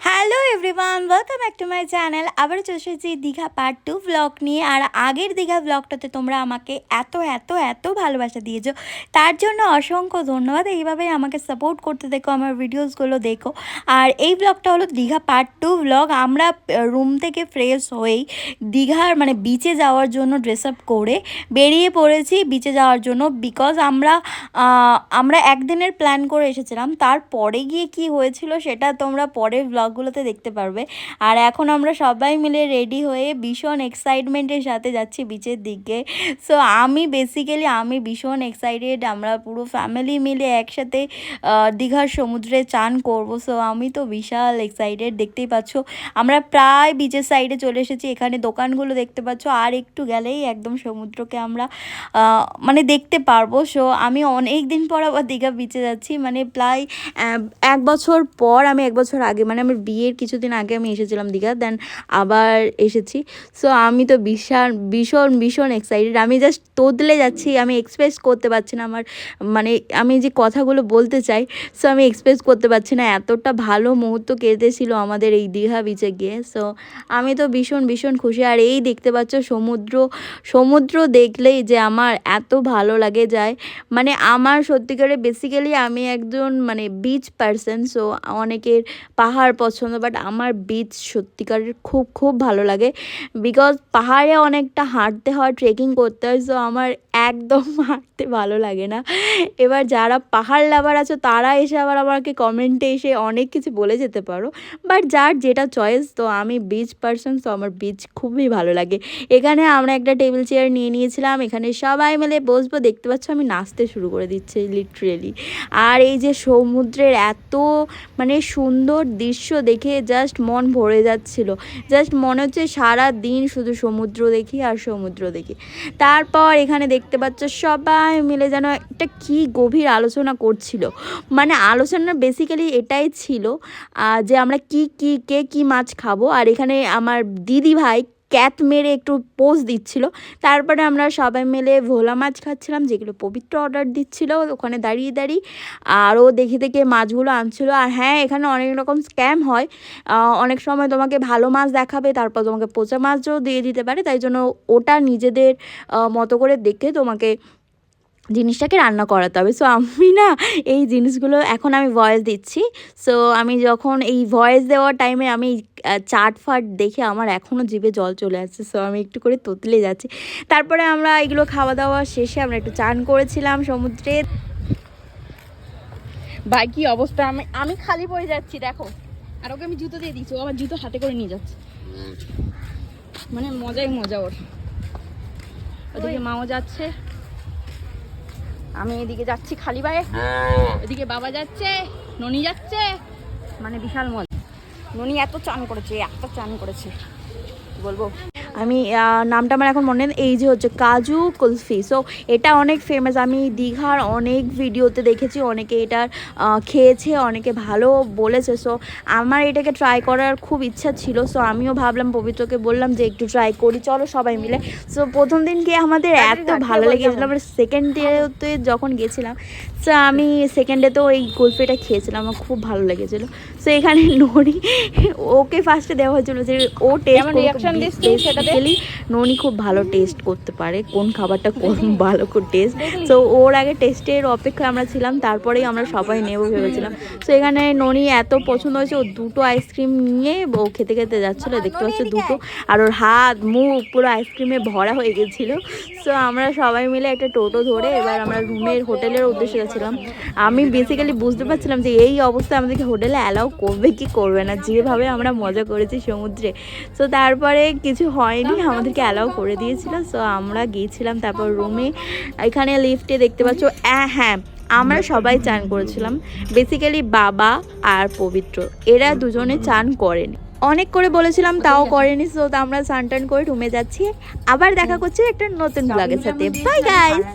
Hello everyone, welcome back to my channel. আবারও চলে এসেছি দীঘা পার্ট 2 ব্লগ নিয়ে। আর আগের দীঘা ব্লগটাতে তোমরা আমাকে এত এত এত ভালোবাসা দিয়েছো, তার জন্য অসংখ্য ধন্যবাদ। এইভাবেই আমাকে সাপোর্ট করতে দেখো, আমার ভিডিওসগুলো দেখো। আর এই ব্লগটা হলো দীঘা পার্ট 2 ব্লগ। আমরা রুম থেকে ফ্রেশ হয়েই দীঘার মানে বিচে যাওয়ার জন্য ড্রেস আপ করে বেরিয়ে পড়েছি বিচে যাওয়ার জন্য। বিকজ আমরা একদিনের প্ল্যান করে এসেছিলাম, তারপরে গিয়ে কি হয়েছিল সেটা তোমরা পরের ব্লগগুলোতে দেখতে পারবে। আর এখন আমরা সবাই মিলে রেডি হয়ে ভীষণ এক্সাইটমেন্টের সাথে যাচ্ছি বিচের দিকে। সো আমি ভীষণ এক্সাইটেড। আমরা পুরো ফ্যামিলি মিলে একসাথে দীঘার সমুদ্রে চান করব। সো আমি তো বিশাল এক্সাইটেড। দেখতেই পাচ্ছ আমরা প্রায় বিচের সাইডে চলে এসেছি। এখানে দোকানগুলো দেখতে পাচ্ছ, আর একটু গেলেই একদম সমুদ্রকে আমরা মানে দেখতে পারবো। সো আমি অনেক দিন পর আবার দীঘা বিচে যাচ্ছি, মানে প্রায় 1 বছর পর। আমি 1 বছর আগে মানে আমার বিয়ের কিছুদিন আগে আমি এসেছিলাম দীঘা, দেন আবার এসেছি। সো আমি তো ভীষণ এক্সাইটেড। আমি জাস্ট তোদলে যাচ্ছি, আমি এক্সপ্রেস করতে পারছি না আমার মানে আমি যে কথাগুলো বলতে চাই, সো আমি এক্সপ্রেস করতে পারছি না। এতটা ভালো মুহূর্ত কেটেছিল আমাদের এই দীঘা বিচে গিয়ে। সো আমি তো ভীষণ খুশি। আর এই দেখতে পাচ্ছ সমুদ্র দেখলেই যে আমার এত ভালো লাগে যায়। মানে আমার সত্যিকারে বেসিক্যালি আমি একজন মানে বিচ পারসন। সো অনেকের পাহাড় পছন্দ, বাট আমার বিচ সত্যিকারের খুব ভালো লাগে। বিকজ পাহাড়ে অনেকটা হাঁটতে হয়, ট্রেকিং করতে হয়। সো আমার একদম হাঁটতে ভালো লাগে না। এবার যারা পাহাড় লাভার আছো তারা এসে আবার আমাকে কমেন্টে এসে অনেক কিছু বলে যেতে পারো, বাট যার যেটা চয়েস। তো আমি বিচ পারসন, তো আমার বিচ খুবই ভালো লাগে। এখানে আমরা একটা টেবিল চেয়ার নিয়ে নিয়েছিলাম, এখানে সবাই মিলে বসবো। দেখতে পাচ্ছ আমি নাচতে শুরু করে দিচ্ছি লিটারেলি। আর এই যে সমুদ্রের এত মানে সুন্দর দৃশ্য দেখে জাস্ট মন ভরে যাচ্ছিল। জাস্ট মনে হচ্ছে সারা দিন শুধু সমুদ্র দেখি আর সমুদ্র দেখি। তারপর এখানে দেখতে পাচ্ছ সবাই মিলে যেন একটা কি গভীর আলোচনা করছিল। মানে আলোচনা বেসিক্যালি এটাই ছিল যে আমরা কে কি মাছ খাবো। আর এখানে আমার দিদি ভাই ক্যাট মেরে একটু পোজ দিচ্ছিল। তারপরে আমরা সবাই মিলে ভোলা মাছ খাচ্ছিলাম, যেগুলো পবিত্র অর্ডার দিচ্ছিল ওখানে দাঁড়িয়ে। আর ও দেখে মাছগুলো আনছিল। আর হ্যাঁ, এখানে অনেক রকম স্ক্যাম হয়। অনেক সময় তোমাকে ভালো মাছ দেখাবে, তারপর তোমাকে পচা মাছও দিয়ে দিতে পারে। তাই জন্য ওটা নিজেদের মতো করে দেখে তোমাকে জিনিসটাকে রান্না করাতে হবে। সো আমি না এই জিনিসগুলো এখন আমি ভয়েস দিচ্ছি। সো আমি যখন এই ভয়েস দেওয়ার টাইমে আমি চাটফাট দেখে আমার এখনও জিভে জল চলে আসছে। সো আমি একটু করে তোতলে যাচ্ছি। তারপরে আমরা এগুলো খাওয়া দাওয়া শেষে আমরা একটু চান করেছিলাম সমুদ্রে। ভাই কি অবস্থা, আমি খালি পড়ে যাচ্ছি দেখো। আর ওকে আমি জুতো দিয়ে দিচ্ছি, ও আমার জুতো হাতে করে নিয়ে যাচ্ছে। মানে মজাই মজা ওর। ওদিকে মাও যাচ্ছে, আমি এদিকে যাচ্ছি খালি পায়ে, এদিকে বাবা যাচ্ছে, ননি যাচ্ছে। মানে বিশাল মজা। ননি এত চান করেছে বলবো। আমি নামটা আমার এখন মনে নেই। এই যে হচ্ছে কাজু কুলফি। সো এটা অনেক ফেমাস, আমি দীঘার অনেক ভিডিওতে দেখেছি, অনেকে এটা খেয়েছে, অনেকে ভালো বলেছে। সো আমার এটাকে ট্রাই করার খুব ইচ্ছা ছিল। সো আমিও ভাবলাম, পবিত্রকে বললাম যে একটু ট্রাই করি, চলো সবাই মিলে। সো প্রথম দিন গিয়ে আমাদের এত ভালো লেগেছিলো। আমরা সেকেন্ড ডেতে যখন গেছিলাম, সো আমি সেকেন্ড ডেতেও এই কুলফিটা খেয়েছিলাম, আমার খুব ভালো লেগেছিলো। সো এখানে ননি ওকে ফার্স্টে দেওয়া হয়েছিল যে ও টেস্ট ননি খুব ভালো টেস্ট করতে পারে, কোন খাবারটা কোন ভালো করে টেস্ট। সো ওর আগে টেস্টের অপেক্ষায় আমরা ছিলাম, তারপরেই আমরা সবাই নেব ভেবেছিলাম। সো এখানে ননি এত পছন্দ হয়েছে, ও 2টো আইসক্রিম নিয়ে ও খেতে যাচ্ছিলো। দেখতে পাচ্ছ 2টো, আর ওর হাত মুখ পুরো আইসক্রিমে ভরা হয়ে গেছিলো। সো আমরা সবাই মিলে একটা টোটো ধরে এবার আমরা হোটেলের উদ্দেশ্যে যাচ্ছিলাম। আমি বেসিক্যালি বুঝতে পারছিলাম যে এই অবস্থায় আমাদেরকে হোটেলে অ্যালাউ করবে কি করবে না, যেভাবে আমরা মজা করেছি সমুদ্রে। সো তারপরে কিছু হয়নি, আমাদেরকে অ্যালাউ করে দিয়েছিল। সো আমরা গিয়েছিলাম তারপর রুমে। এখানে লিফটে দেখতে পাচ্ছ হ্যাঁ আমরা সবাই চান করেছিলাম। বেসিক্যালি বাবা আর পবিত্র এরা দুজনে চান করেনি, অনেক করে বলেছিলাম তাও করেনি। সো আমরা চান টান করে রুমে যাচ্ছি। আবার দেখা করছি একটা নতুন ব্লগের সাথে। Bye guys.